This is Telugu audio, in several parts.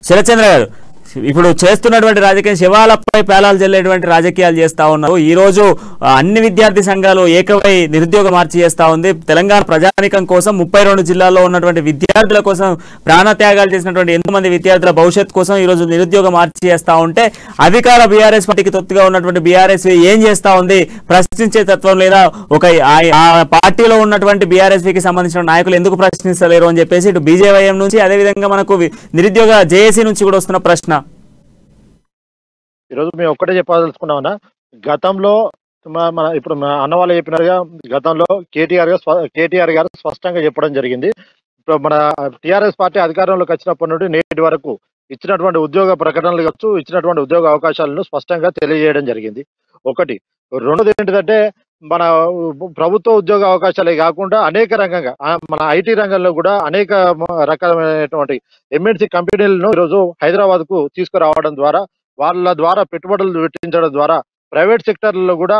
శరచంద్ర గారు, ఇప్పుడు చేస్తున్నటువంటి రాజకీయ శివాలపై పేలాలు చెల్లేటువంటి రాజకీయాలు చేస్తా ఉన్నారు. ఈ రోజు అన్ని విద్యార్థి సంఘాలు ఏకమై నిరుద్యోగ మార్చి చేస్తా ఉంది. తెలంగాణ ప్రజానికం కోసం 32 జిల్లాల్లో ఉన్నటువంటి విద్యార్థుల కోసం ప్రాణత్యాగాలు చేసినటువంటి ఎంతమంది విద్యార్థుల భవిష్యత్తు కోసం ఈ రోజు నిరుద్యోగ మార్చి చేస్తా ఉంటే అధికార బీఆర్ఎస్ పార్టీకి తొత్తుగా ఉన్నటువంటి బీఆర్ఎస్ ఏం చేస్తా ఉంది? ప్రశ్నించే తత్వం లేదా ఒక ఆ పార్టీలో ఉన్నటువంటి బీఆర్ఎస్కి సంబంధించిన నాయకులు ఎందుకు ప్రశ్నిస్తలేరు అని చెప్పేసి ఇటు బీజేవైఎం నుంచి అదేవిధంగా మనకు నిరుద్యోగ జేఏసీ నుంచి కూడా వస్తున్న ప్రశ్న. ఈరోజు మేము ఒక్కటే చెప్పదలుచుకున్నామన్నా, గతంలో మన ఇప్పుడు అన్న వాళ్ళు చెప్పినారుగా, గతంలో కేటీఆర్ గారు స్పష్టంగా చెప్పడం జరిగింది. ఇప్పుడు మన టీఆర్ఎస్ పార్టీ అధికారంలోకి వచ్చినప్పటి నుండి నేటి వరకు ఇచ్చినటువంటి ఉద్యోగ ప్రకటనలు కావచ్చు, ఇచ్చినటువంటి ఉద్యోగ అవకాశాలను స్పష్టంగా తెలియజేయడం జరిగింది. ఒకటి. రెండోది ఏంటిదంటే, మన ప్రభుత్వ ఉద్యోగ అవకాశాలే కాకుండా అనేక రంగంగా మన ఐటీ రంగంలో కూడా అనేక రకాలైనటువంటి ఎంఎన్సీ కంపెనీలను ఈరోజు హైదరాబాద్ కు తీసుకురావడం ద్వారా, వాళ్ళ ద్వారా పెట్టుబడులు పెట్టించడం ద్వారా ప్రైవేట్ సెక్టర్లలో కూడా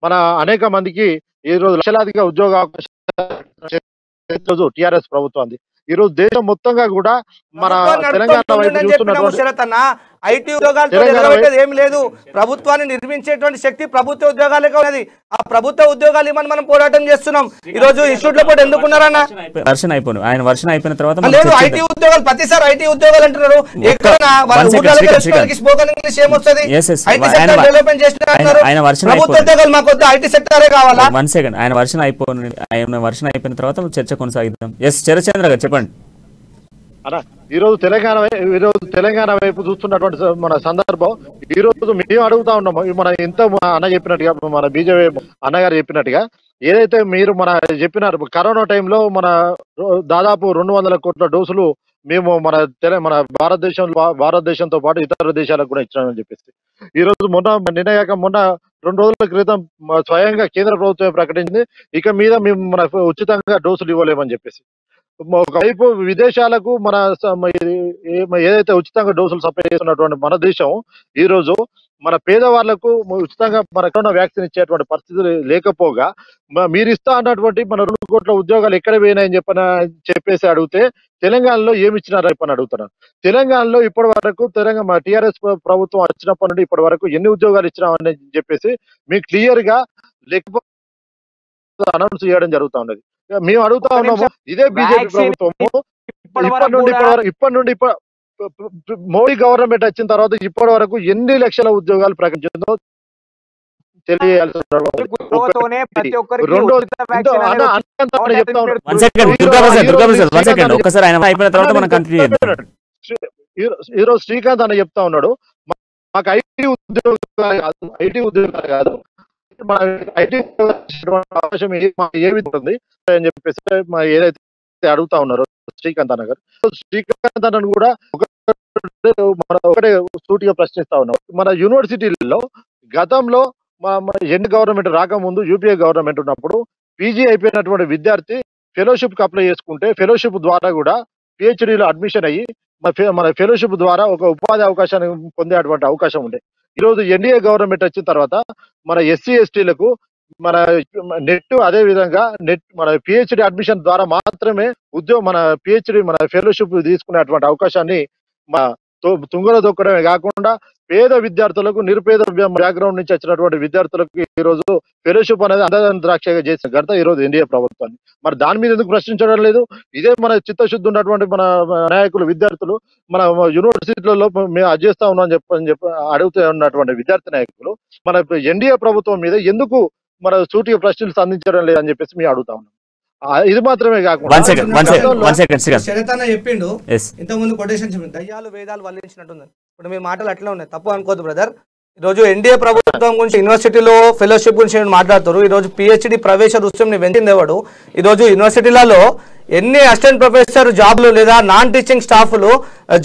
మన అనేక మందికి ఈరోజు లక్షలాదిగా ఉద్యోగ అవకాశాలు టీఆర్ఎస్ ప్రభుత్వం. ఈరోజు దేశం మొత్తంగా కూడా మన తెలంగాణ వైపు చూస్తున్నటువంటి ఐటీ ఉద్యోగాలు ఏమి లేదు. ప్రభుత్వాన్ని నిర్మించేటువంటి శక్తి ప్రభుత్వ ఉద్యోగాలే ఉన్నది. ఆ ప్రభుత్వ ఉద్యోగాలు ఇవ్వని మనం పోరాటం చేస్తున్నాం. ఈ రోజు ఇన్స్టిట్యూట్ లో కూడా ఎందుకున్నారన్న వర్షన్ అయిపోయిన తర్వాత లేదు ఐటీ ఉద్యోగాలు, ప్రతిసారి ఐటీ ఉద్యోగాలు అంటున్నారు. స్పోకన్ ఇంగ్లీష్ ఏమొస్తుంది? డెవలప్మెంట్ చేస్తున్నారు. ప్రభుత్వ ఉద్యోగాలు మాకు వద్దు, ఐటీ సెక్టరే కావాలా? వన్ సెకండ్, ఆయన వర్షన్ అయిపోయిన తర్వాత చర్చ కొనసాగిద్దాం. ఎస్ శరచంద్ర గారు చెప్పండి. ఈరోజు తెలంగాణ వైపు చూస్తున్నటువంటి మన సందర్భం, ఈ రోజు మేము అడుగుతా ఉన్నాము. మన ఇంత అన్న చెప్పినట్టుగా, మన బీజేపీ అన్నగారు చెప్పినట్టుగా ఏదైతే మీరు మన చెప్పినారు, కరోనా టైంలో మన దాదాపు 200 కోట్ల డోసులు మేము మన భారతదేశంతో పాటు ఇతర దేశాలకు కూడా ఇచ్చామని చెప్పేసి ఈ రోజు మొన్న 2 రోజుల క్రితం స్వయంగా కేంద్ర ప్రభుత్వం ప్రకటించింది, ఇక మీద మేము మన ఉచితంగా డోసులు ఇవ్వలేమని చెప్పేసి. ఒకవైపు విదేశాలకు మన ఏదైతే ఉచితంగా డోసులు సప్లై చేస్తున్నటువంటి మన దేశం ఈ రోజు మన పేదవాళ్లకు ఉచితంగా మన కరోనా వ్యాక్సిన్ ఇచ్చేటువంటి పరిస్థితులు లేకపోగా మీరు ఇస్తా అన్నటువంటి మన 2 కోట్ల ఉద్యోగాలు ఎక్కడ పోయినాయని చెప్పేసి అడిగితే తెలంగాణలో ఏమి ఇచ్చినారా అని అడుగుతున్నారు. తెలంగాణలో ఇప్పటి వరకు మన టీఆర్ఎస్ ప్రభుత్వం వచ్చినప్పటి నుండి ఇప్పటి వరకు ఎన్ని ఉద్యోగాలు ఇచ్చినామని చెప్పేసి మీకు క్లియర్ గా లేకపోతే అనౌన్స్ చేయడం జరుగుతూ ఉన్నది. మేము అడుగుతా ఉన్నాము, ఇదే బీజేపీ ప్రభుత్వము ఇప్పటి నుండి మోడీ గవర్నమెంట్ వచ్చిన తర్వాత ఇప్పటి వరకు ఎన్ని లక్షల ఉద్యోగాలు ప్రకటించిందో తెలియాల్సి. ఈరోజు శ్రీకాంత్ అన్న చెప్తా ఉన్నాడు, మాకు ఐటీ ఉద్యోగాలు కాదు, మన ఐటీ అవకాశం ఏ విధంగా ఉంటుంది అని చెప్పేసి ఏదైతే అడుగుతా ఉన్నారో శ్రీకాంత్ అన్న గారు. శ్రీకాంత్ అన్నను కూడా ఒకటే సూటిగా ప్రశ్నిస్తా ఉన్నాం. మన యూనివర్సిటీలలో గతంలో ఎన్ని గవర్నమెంట్ రాకముందు యూపీఏ గవర్నమెంట్ ఉన్నప్పుడు పీజీ అయిపోయినటువంటి విద్యార్థి ఫెలోషిప్ కి అప్లై చేసుకుంటే ఫెలోషిప్ ద్వారా కూడా పిహెచ్డీలో అడ్మిషన్ అయ్యి మన ఫెలోషిప్ ద్వారా ఒక ఉపాధి అవకాశాన్ని పొందేటువంటి అవకాశం ఉండే. ఈరోజు ఎన్డీఏ గవర్నమెంట్ వచ్చిన తర్వాత మన ఎస్సీ ఎస్టీలకు మన నెట్, అదే విధంగా మన పిహెచ్డి అడ్మిషన్ ద్వారా మాత్రమే మన పిహెచ్డి మన ఫెలోషిప్ తీసుకునేటువంటి అవకాశాన్ని తుంగలో దొక్కడమే కాకుండా పేద విద్యార్థులకు, నిరుపేద బ్యాక్గ్రౌండ్ నుంచి వచ్చినటువంటి విద్యార్థులకు ఈ రోజు ఫెలోషిప్ అనేది అంతరాక్షగా చేసిన ఘనత ఈ రోజు ఎన్డీఏ ప్రభుత్వాన్ని. మరి దాని మీద ఎందుకు ప్రశ్నించడం లేదు? ఇదే మన చిత్తశుద్ధి ఉన్నటువంటి మన నాయకులు, విద్యార్థులు మన యూనివర్సిటీలలో మేము అది చేస్తా ఉన్నాం చెప్పి అడుగుతూ ఉన్నటువంటి విద్యార్థి నాయకులు మన ఎన్డీఏ ప్రభుత్వం మీద ఎందుకు మన సూటిగా ప్రశ్నలు సంధించడం లేదని చెప్పేసి మేము అడుగుతా ఉన్నాం. ఇది మాత్రమే కాకుండా చెప్పిండు ఇంతకుముందు కొటేషన్ చెప్పింది, దయ్యాలు వేదాలు వల్లించినట్టుంది. ఇప్పుడు మీ మాటలు అట్లా ఉన్నాయి, తప్పు అనుకోదు బ్రదర్. ఈరోజు ఎన్డీఏ ప్రభుత్వం గురించి యూనివర్సిటీలో ఫెలోషిప్ గురించి మాట్లాడుతారు. ఈరోజు పిహెచ్డి ప్రవేశ రుసుంని పెంచిందేవాడు. ఈరోజు యూనివర్సిటీలలో ఎన్ని అసిస్టెంట్ ప్రొఫెసర్ జాబులు లేదా నాన్ టీచింగ్ స్టాఫ్లు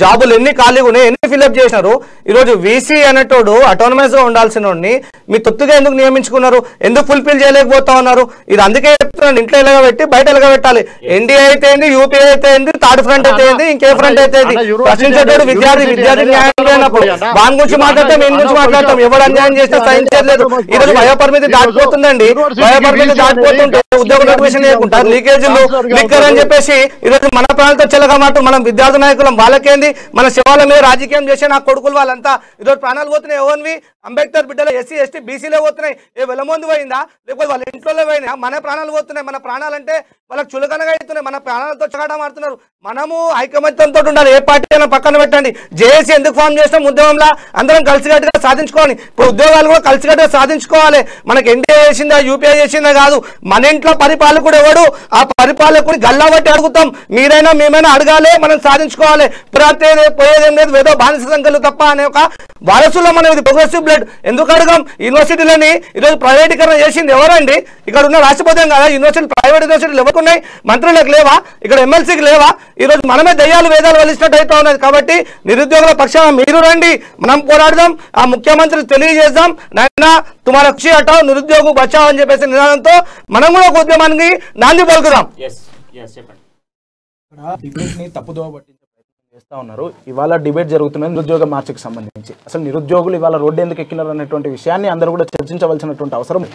జాబులు ఎన్ని ఖాళీగా ఉన్నాయి, ఎన్ని ఫిల్అప్ చేసినారు. ఈరోజు వీసీ అనేటోడు అటానమస్ గా ఉండాల్సిన వాడిని మీ తొత్తుగా ఎందుకు నియమించుకున్నారు? ఎందుకు ఫుల్ఫిల్ చేయలేకపోతా ఉన్నారు? ఇది అందుకే చెప్తున్నాను, ఇంట్లో ఎలాగ పెట్టి బయట ఎలాగ పెట్టాలి. ఎన్డీఏ అయితే ఏంది, యూపీఏ అయితే ఏంది, థర్డ్ ఫ్రంట్ అయితే ఏంది, ఇంకే ఫ్రంట్ అయితే ఏంది. ప్రశ్నించేటోడు విద్యార్థి న్యాయం లేనప్పుడు దాని గురించి మాట్లాడతాం, ఏం గురించి మాట్లాడతాం. ఎవరు అన్యాయం చేసినా సహించలేదు. ఈరోజు వయోపరిమితి దాటిపోతుందండి. వయోపరిమితి దాటిపోతుంటే ఉద్యోగ నోటిఫికేషన్ లేకుండా లీకేజీలు లిక్కర్ అని చెప్పేసి ఈరోజు మన ప్రాంతంతో చెలగమాట మనం విద్యార్థి నాయకులం వాళ్ళకేంది మన శివాల మీద రాజకీయం చేసే నా కొడుకులు వాళ్ళంతా ఈరోజు ప్రాణాలు పోతున్నాయి. ఓన్వి అంబేద్కర్ బిడ్డలు ఎస్సీ ఎస్టీ బీసీలే పోతున్నాయి. ఏ వెలమందు పోయిందా లేకపోతే వాళ్ళ ఇంట్లో పోయినా మన ప్రాణాలు పోతున్నాయి. మన ప్రాణాలంటే వాళ్ళకి చులకనగా అవుతున్నాయి. మన ప్రాణాలతో చగాటం ఆడుతున్నారు. మనము ఐకమత్యంతో ఉండాలి. ఏ పార్టీ అయినా పక్కన పెట్టండి. జేఏసీ ఎందుకు ఫామ్ చేసినాం ఉద్యమంలో అందరం కలిసికట్టుగా సాధించుకోవాలి. ఇప్పుడు ఉద్యోగాలు కూడా కలిసికట్టుగా సాధించుకోవాలి. మనకి ఎన్డీఏ చేసిందా యూపీఐ చేసిందా కాదు. మన ఇంట్లో పరిపాలకుడు ఎవడు ఆ పరిపాలకుని గల్లాబట్టి అడుగుతాం. మీరైనా మేమైనా అడగాలి. మనం సాధించుకోవాలి. పురాతే పోయేదేం లేదు ఏదో బానిస సంఖ్యలు తప్ప అనే ఒక వారసులో మనం ఇది ప్రోగ్రెసివ్ బ్లడ్ ఎందుకు అడగం. యూనివర్సిటీలని ఈరోజు ప్రైవేటీకరణ చేసింది ఎవరండి? ఇక్కడ ఉన్న రాష్ట్రపతి కదా. యూనివర్సిటీ ప్రైవేట్ యూనివర్సిటీలు ఎవరికి ఉన్నాయి? మంత్రులకు లేవా? ఇక్కడ ఎమ్మెల్సీకి లేవా? ఈరోజు మనమే దయ్యాలు వేదాలు వలిసినట్టు అయితే ఉన్నది. కాబట్టి నిరుద్యోగుల పక్షాన మీరు రండి, మనం పోరాడదాం. ఆ ముఖ్యమంత్రికి తెలియజేద్దాం, నైనా తుమార ఖుషి హటావ్ నిరుద్యోగ బచావ్ అని చెప్పేసి నినాదంతో మనం కూడా ఒక ఉద్యమానికి నాంది పలుకుదాం. డిబేట్ ని తప్పుదోవ పట్టించే ప్రయత్నం చేస్తా ఉన్నారు. ఇవాళ డిబేట్ జరుగుతున్నది నిరుద్యోగ మార్చికి సంబంధించి. అసలు నిరుద్యోగులు ఇవాళ రోడ్డు ఎందుకు ఎక్కినారు అనేటువంటి విషయాన్ని అందరూ కూడా చర్చించవలసినటువంటి అవసరం.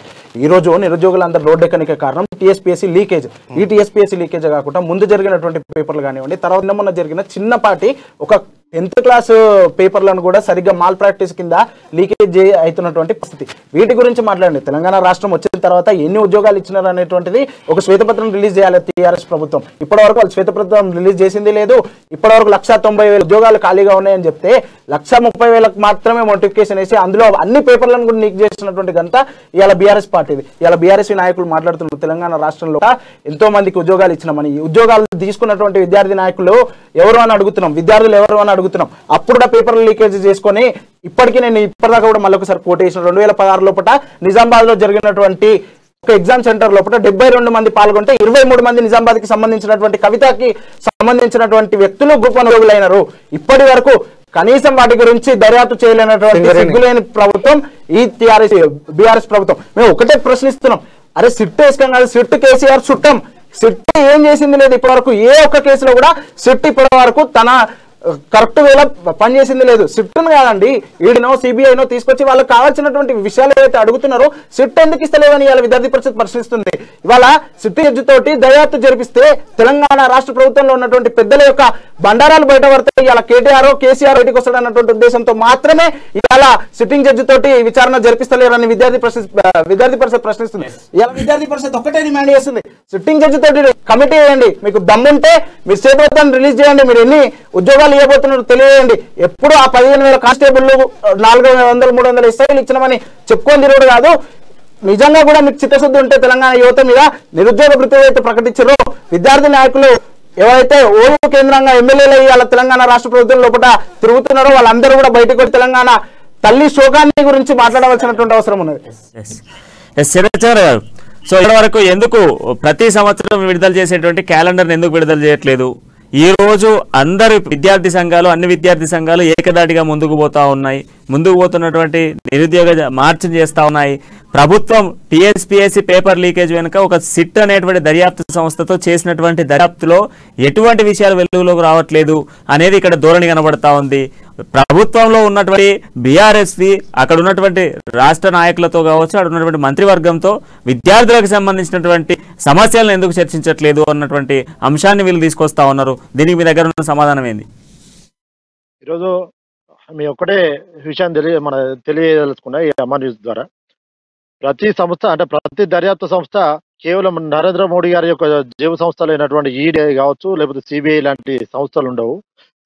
ఈ రోజు నిరుద్యోగులు అందరూ రోడ్డు ఎక్కనికే కారణం టీఎస్పీఎస్సీ లీకేజ్. ఈ టీఎస్పీఎస్సీ లీకేజ్ కాకుండా ముందు జరిగినటువంటి పేపర్లు కానివ్వండి, తర్వాత మొన్న జరిగిన చిన్నపాటి ఒక 10th క్లాస్ పేపర్లను కూడా సరిగ్గా మాల్ ప్రాక్టీస్ కింద లీకేజ్ అవుతున్నటువంటి పరిస్థితి. వీటి గురించి మాట్లాడండి. తెలంగాణ రాష్ట్రం వచ్చిన తర్వాత ఎన్ని ఉద్యోగాలు ఇచ్చినారు అనేటువంటిది ఒక శ్వేతపత్రం రిలీజ్ చేయాలి టీఆర్ఎస్ ప్రభుత్వం. ఇప్పటివరకు వాళ్ళు శ్వేతపత్రం రిలీజ్ చేసింది లేదు. ఇప్పటివరకు 1,90,000 ఉద్యోగాలు ఖాళీగా ఉన్నాయని చెప్తే 1,30,000 మాత్రమే నోటిఫికేషన్ వేసి అందులో అన్ని పేపర్లను కూడా లీక్ చేసినటువంటి గంట ఇవాళ బీఆర్ఎస్ పార్టీది. ఇవాళ బీఆర్ఎస్ నాయకులు మాట్లాడుతున్నారు తెలంగాణ రాష్ట్రంలో ఎంతో మందికి ఉద్యోగాలు ఇచ్చినామని. ఈ ఉద్యోగాలు తీసుకున్నటువంటి విద్యార్థి నాయకులు ఎవరు అని అడుగుతున్నాం, విద్యార్థులు ఎవరు అని అడుగుతున్నాం. అప్పుడు కూడా పేపర్లు లీకేజ్ చేసుకొని ఇప్పటికీ నేను ఇప్పటిదాకా కూడా మళ్ళీ ఒకసారి కోట్ చేసిన 2016 లోపల నిజామాబాద్ లో జరిగినటువంటి ఒక ఎగ్జామ్ సెంటర్ లోపల 72 మంది పాల్గొంటే 23 మంది నిజామాబాద్ కి సంబంధించినటువంటి కవితకి సంబంధించినటువంటి వ్యక్తులు గ్రూప్ అనుభవులైనారు. ఇప్పటి వరకు కనీసం వాటి గురించి దర్యాప్తు చేయలేనటువంటి సిగ్గులేని ప్రభుత్వం ఈ బీఆర్ఎస్ ప్రభుత్వం. మేము ఒకటే ప్రశ్నిస్తున్నాం, అరే సిట్ వేసుకొని కాదు, సిట్ కేసీఆర్ చుట్టం. సిట్ ఏం చేసింది లేదు ఇప్పటి వరకు. ఏ ఒక్క కేసులో కూడా సిట్ ఇప్పటి వరకు తన కరెక్ట్ వేళ పనిచేసింది లేదు. సిట్ను కాదండి, ఈడీనో సిబిఐనో తీసుకొచ్చి వాళ్ళకి కావాల్సినటువంటి విషయాలు ఏవైతే అడుగుతున్నారో సిట్ ఎందుకు ఇస్తలేదని ఇవాళ విద్యార్థి పరిషత్ ప్రశ్నిస్తుంది. ఇవాళ సిట్ జడ్జి తోటి దర్యాప్తు జరిపిస్తే తెలంగాణ రాష్ట్ర ప్రభుత్వంలో ఉన్నటువంటి పెద్దల యొక్క బండారాలు బయటపడతాయి. ఇవాళ కేటీఆర్ కేసీఆర్ బయటకు వస్తాడు అన్నటువంటి ఉద్దేశంతో మాత్రమే ఇవాళ సిట్టింగ్ జడ్జి తోటి విచారణ జరిపిస్తలేరని విద్యార్థి పరిషత్ ప్రశ్నిస్తుంది. ఇవాళ విద్యార్థి పరిషత్ ఒక్కటే డిమాండ్ చేస్తుంది, సిట్టింగ్ జడ్జి తోటి కమిటీ వేయండి. మీకు దమ్ముంటే మీరు శ్వేతపత్రాన్ని రిలీజ్ చేయండి. మీరు ఎన్ని ఉద్యోగాలు ఇవ్వబోతున్నారు తెలియజేయండి. ఎప్పుడు ఆ 15,000 కానిస్టేబుల్ 400-300 ఎస్ఐలు ఇచ్చినామని చెప్పుకొని తిరుగుడు కాదు. నిజంగా కూడా మీకు చిత్తశుద్ధి ఉంటే తెలంగాణ యువత మీద నిరుద్యోగ వృత్తి అయితే ప్రకటించారో విద్యార్థి నాయకులు ఎవరైతే ఓటు కేంద్రంగా ఎమ్మెల్యేలు ఇవాళ తెలంగాణ రాష్ట్ర ప్రభుత్వం లోపల తిరుగుతున్నారో వాళ్ళందరూ కూడా బయటకు వచ్చి తెలంగాణ తల్లి శోకాన్ని గురించి మాట్లాడవలసినటువంటి అవసరం ఉన్నది. సో ఇప్పటి వరకు ఎందుకు ప్రతి సంవత్సరం విడుదల చేసేటువంటి క్యాలెండర్ ఎందుకు విడుదల చేయట్లేదు? ఈ రోజు అందరు విద్యార్థి సంఘాలు, అన్ని విద్యార్థి సంఘాలు ఏకదాటిగా ముందుకు పోతా ఉన్నాయి. ముందుకు పోతున్నటువంటి నిరుద్యోగ మార్చి చేస్తా ఉన్నాయి. ప్రభుత్వం టీఎస్పీఎస్సీ పేపర్ లీకేజ్ వెనుక ఒక సిట్ అనేటువంటి దర్యాప్తు సంస్థతో చేసినటువంటి దర్యాప్తులో ఎటువంటి విషయాలు వెలుగులోకి రావట్లేదు అనేది ఇక్కడ ధోరణి కనబడతా ఉంది. ప్రభుత్వంలో ఉన్నటువంటి బీఆర్ఎస్ది అక్కడ ఉన్నటువంటి రాష్ట్ర నాయకులతో కావచ్చు, అక్కడ ఉన్నటువంటి మంత్రివర్గంతో విద్యార్థులకు సంబంధించినటువంటి సమస్యలను ఎందుకు చర్చించట్లేదు అన్నటువంటి అంశాన్ని వీళ్ళు తీసుకొస్తా ఉన్నారు. దీనికి మీ దగ్గర ఉన్న సమాధానం ఏంది? ఈరోజు మీ ఒక్కటే విషయం తెలియదలుచుకున్నా ఈ అమర్ న్యూస్ ద్వారా. ప్రతి సంస్థ అంటే ప్రతి దర్యాప్తు సంస్థ కేవలం నరేంద్ర మోడీ గారి యొక్క జీవ సంస్థలు అయినటువంటి ఈడీ కావచ్చు, లేకపోతే సిబిఐ లాంటి సంస్థలు ఉండవు.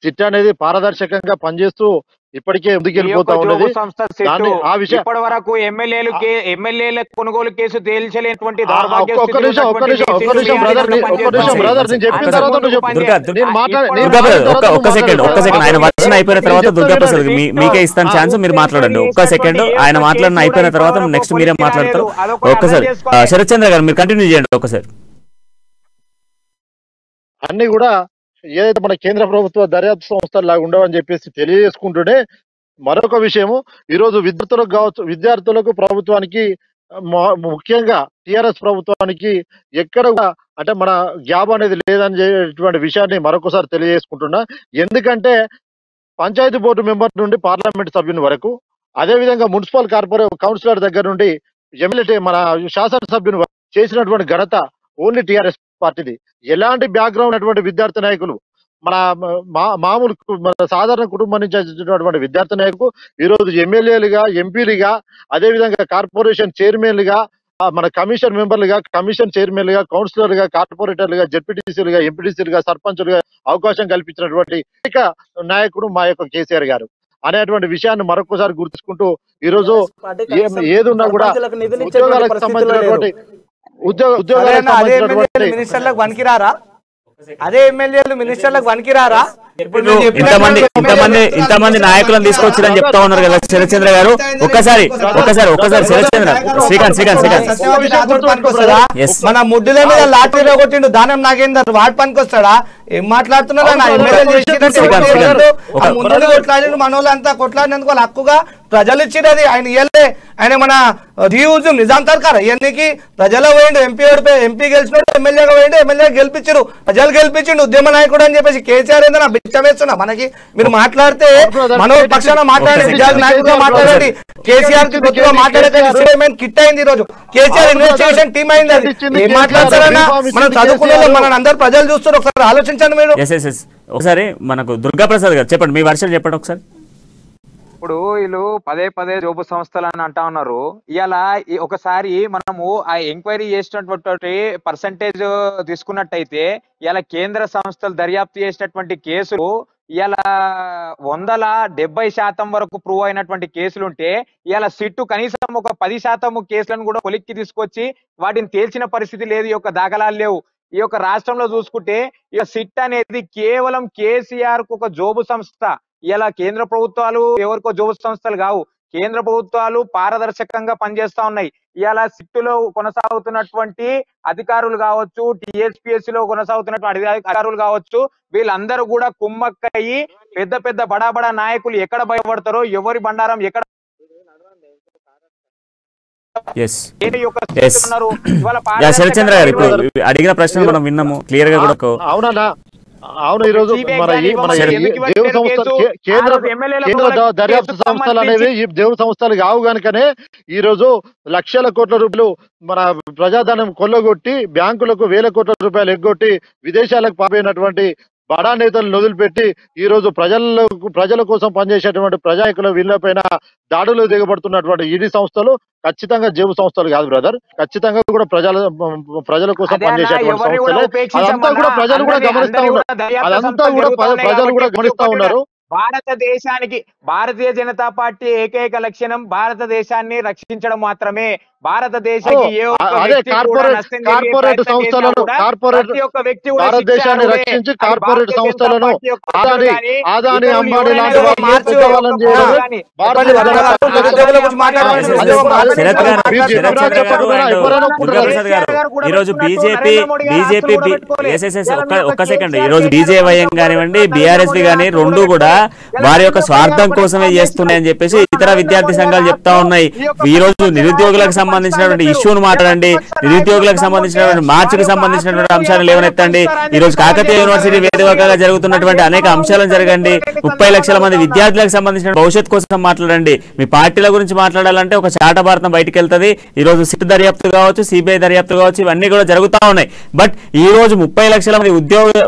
సిట్ అనేది పారదర్శకంగా పనిచేస్తూ ఇప్పటికే ముందుకెళ్ళిపోతా ఉన్నది. ఆ విషయం ఇప్పటి వరకు ఎమ్మెల్యేల కొనుగోలు కేసు తేల్చలేనటువంటి ఒక్క నిమిషం బ్రదర్ నేను చెప్పిన తర్వాత ఒక్క సెకండ్ ఆయన వర్షన్ అయిపోయిన తర్వాత దుర్గా ప్రసాద్ మీకే ఇస్తాను ఛాన్స్, మీరు మాట్లాడండి. ఒక్క సెకండ్ ఆయన మాట్లాడిన అయిపోయిన తర్వాత నెక్స్ట్ మీరే మాట్లాడతారు. ఒక్కసారి శరత్ చంద్ర గారు మీరు కంటిన్యూ చేయండి ఒక్కసారి. అన్ని కూడా ఏదైతే మన కేంద్ర ప్రభుత్వ దర్యాప్తు సంస్థలు లాగా ఉండవని చెప్పేసి తెలియజేసుకుంటూనే మరొక విషయము, ఈరోజు విద్యార్థులకు కావచ్చు, విద్యార్థులకు ప్రభుత్వానికి ముఖ్యంగా టిఆర్ఎస్ ప్రభుత్వానికి ఎక్కడ అంటే మన గ్యాప్ అనేది లేదనేటువంటి విషయాన్ని మరొకసారి తెలియజేసుకుంటున్నా. ఎందుకంటే పంచాయతీ బోర్డు మెంబర్ నుండి పార్లమెంట్ సభ్యుని వరకు, అదేవిధంగా మున్సిపల్ కౌన్సిలర్ దగ్గర నుండి ఎమ్మెల్యే మన శాసనసభ్యుని చేసినటువంటి ఘనత ఓన్లీ టిఆర్ఎస్ పార్టీది. ఎలాంటి బ్యాక్గ్రౌండ్ ఉన్నటువంటి విద్యార్థి నాయకులు, మన మామూలు మన సాధారణ కుటుంబం నుంచి వచ్చినటువంటి విద్యార్థి నాయకులు ఈ రోజు ఎమ్మెల్యేలుగా, ఎంపీలుగా, అదే విధంగా కార్పొరేషన్ చైర్మన్లుగా, మన కమిషన్ మెంబర్లుగా, కమిషన్ చైర్మన్లుగా, కౌన్సిలర్లుగా, కార్పొరేటర్లుగా, జెడ్పీటీసీలుగా, ఎంపీటీసీలుగా, సర్పంచులుగా అవకాశం కల్పించినటువంటి నాయకుడు మా యొక్క కేసీఆర్ గారు అనేటువంటి విషయాన్ని మరొకసారి గుర్తుంచుకుంటూ ఈ రోజు ఏదున్నా కూడా ఉద్యోగాలకు సంబంధించినటువంటి ఉద్యోగాలకు సంబంధించినటువంటి మినిస్టర్లకు పనికిరారా? అదే ఎమ్మెల్యేలు మినిస్టర్లకు పనికిరారా? ఇంతమంది నాయకులను తీసుకొచ్చారని చెప్తా ఉన్నారు కదా శరత్చంద్ర గారు. ఒక్కసారి శరత్చంద్ర, శ్రీకాంత్ మన ముడ్డుల మీద లాటరీలో కొట్టిండు దానం నాగేందర్, వాటి పనికి వస్తాడా? ఏం మాట్లాడుతున్నారా? ముందు కొట్లాడి మనోళ్ళంతా కొట్లాడినందుకు వాళ్ళ హక్కుగా ప్రజలు ఇచ్చినది ఆయన ఇయ్యలే. ఆయన మన రీయూజం నిజాం సర్కార్ ఇవన్నీకి ప్రజలు పోయిండు, ఎంపీ గెలిచినాడు, ఎమ్మెల్యేగా పోయిండు, ఎమ్మెల్యే గెలిపించారు, ప్రజలు గెలిపించిండు, ఉద్యమ నాయకుడు అని చెప్పేసి కేసీఆర్ ఏందో బిచ్చం వేస్తున్నా. మనకి మీరు మాట్లాడితే మనో పక్షాన మాట్లాడండి, విద్యార్థి నాయకుడిగా మాట్లాడండి, కేసీఆర్ కి కొద్దిగా మాట్లాడే కిట్ అయింది ఈ రోజు. కేసీఆర్ ఇన్వెస్టిగేషన్ టీమ్ అయింది. అది ఏం మాట్లాడతారన్నా? మనం చదువుకునే మన అందరు ప్రజలు చూస్తారు, ఒకసారి ఆలోచించండి మీరు. ఒకసారి మనకు దుర్గా ప్రసాద్ గారు చెప్పండి, మీ వర్షం చెప్పండి ఒకసారి. ఇప్పుడు వీళ్ళు పదే జోబు సంస్థలు అని అంటా ఉన్నారు. ఇలా ఒకసారి మనము ఆ ఎంక్వైరీ చేసినటువంటి పర్సంటేజ్ తీసుకున్నట్టయితే ఇలా కేంద్ర సంస్థలు దర్యాప్తు చేసినటువంటి కేసులు ఇలా 170% వరకు ప్రూవ్ అయినటువంటి కేసులుంటే ఇలా సిట్టు కనీసం ఒక 10% కేసులను కూడా కొలిక్కి తీసుకొచ్చి వాటిని తేల్చిన పరిస్థితి లేదు. ఈ యొక్క దాఖలాలు లేవు. ఈ యొక్క రాష్ట్రంలో చూసుకుంటే ఈ సిట్ అనేది కేవలం కేసీఆర్ కు ఒక జోబు సంస్థ. ఇలా కేంద్ర ప్రభుత్వాలు ఎవరికో జోబు సంస్థలు కావు. కేంద్ర ప్రభుత్వాలు పారదర్శకంగా పనిచేస్తా ఉన్నాయి. ఇలా సిట్టులో కొనసాగుతున్నటువంటి అధికారులు కావచ్చు, టీఎస్పీఎస్సీ లో కొనసాగుతున్నటువంటి అధికారులు కావచ్చు, వీళ్ళందరూ కూడా కుమ్మక్కయ్యి పెద్ద బడా నాయకులు ఎక్కడ భయపడతారో, ఎవరి బండారం ఎక్కడ శరత్చంద్ర గారు ఇప్పుడు అడిగిన ప్రశ్న మనం విన్నాము క్లియర్ గా కూడా. అవునా? అవును, ఈ రోజు మన దేవుడు సంస్థలు, కేంద్ర దర్యాప్తు సంస్థలు అనేవి ఈ దేవుడు సంస్థలు కావు కనుకనే ఈ రోజు లక్షల కోట్ల రూపాయలు మన ప్రజాధనం కొల్లగొట్టి బ్యాంకులకు వేల కోట్ల రూపాయలు ఎగ్గొట్టి విదేశాలకు పంపినటువంటి బడా నేతలను వదిలిపెట్టి ఈ రోజు ప్రజల కోసం పనిచేసేటువంటి ప్రజాయకుల వీళ్ళపైన దాడులు దిగబడుతున్నటువంటి ఈడీ సంస్థలు ఖచ్చితంగా జేబు సంస్థలు కాదు బ్రదర్. ఖచ్చితంగా కూడా ప్రజల కోసం పనిచేసేటువంటి సంస్థలే. అదంతా కూడా ప్రజలు కూడా గమనిస్తా ఉన్నారు. అదంతా కూడా ప్రజలు కూడా గమనిస్తా ఉన్నారు. భారతదేశానికి భారతీయ జనతా పార్టీ ఏకైక లక్ష్యం భారతదేశాన్ని రక్షించడం మాత్రమే. భారతదేశానికి కార్పొరేట్ సంస్థలను భారతదేశాన్ని రక్షించి కార్పొరేట్ సంస్థలను ఆదాని అంబానీ లాంటి ఈరోజు బీజేపీ ఒక్క సెకండ్, ఈరోజు బీజేవైఎం కానివ్వండి, బీఆర్ఎస్పీ కానీ రెండు కూడా వారి యొక్క స్వార్థం కోసమే చేస్తున్నాయని చెప్పేసి ఇతర విద్యార్థి సంఘాలు చెప్తా ఉన్నాయి. ఈ రోజు నిరుద్యోగులకు సంబంధించినటువంటి ఇష్యూను మాట్లాడండి, నిరుద్యోగులకు సంబంధించినటువంటి మార్చికి సంబంధించినటువంటి అంశాలు లేవనెత్తండి. ఈ రోజు కాకతీయ యూనివర్సిటీ వేదికగా జరుగుతున్నటువంటి అనేక అంశాలను జరగండి. 30 లక్షల మంది విద్యార్థులకు సంబంధించిన భవిష్యత్తు కోసం మాట్లాడండి. మీ పార్టీల గురించి మాట్లాడాలంటే ఒక చాట భారతం బయటకు వెళ్తుంది. ఈ రోజు సిట్ దర్యాప్తు కావచ్చు, సిబిఐ దర్యాప్తు కావచ్చు, ఇవన్నీ కూడా జరుగుతూ ఉన్నాయి. బట్ ఈ రోజు 30 లక్షల మంది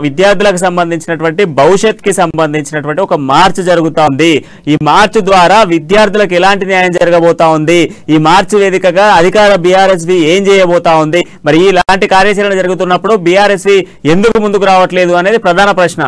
విద్యార్థులకు సంబంధించినటువంటి భవిష్యత్తుకి సంబంధించినటువంటి ఒక మార్చ్ జరుగుతా ఉంది. ఈ మార్చ్ ద్వారా విద్యార్థులకు ఎలాంటి న్యాయం జరగబోతా ఉంది, ఈ మార్చ్ వేదికగా అధికార బీఆర్ఎస్వి ఏం చేయబోతా ఉంది, మరి ఇలాంటి కార్యాచరణ జరుగుతున్నప్పుడు బీఆర్ఎస్వి ఎందుకు ముందుకు రావట్లేదు అనేది ప్రధాన ప్రశ్న.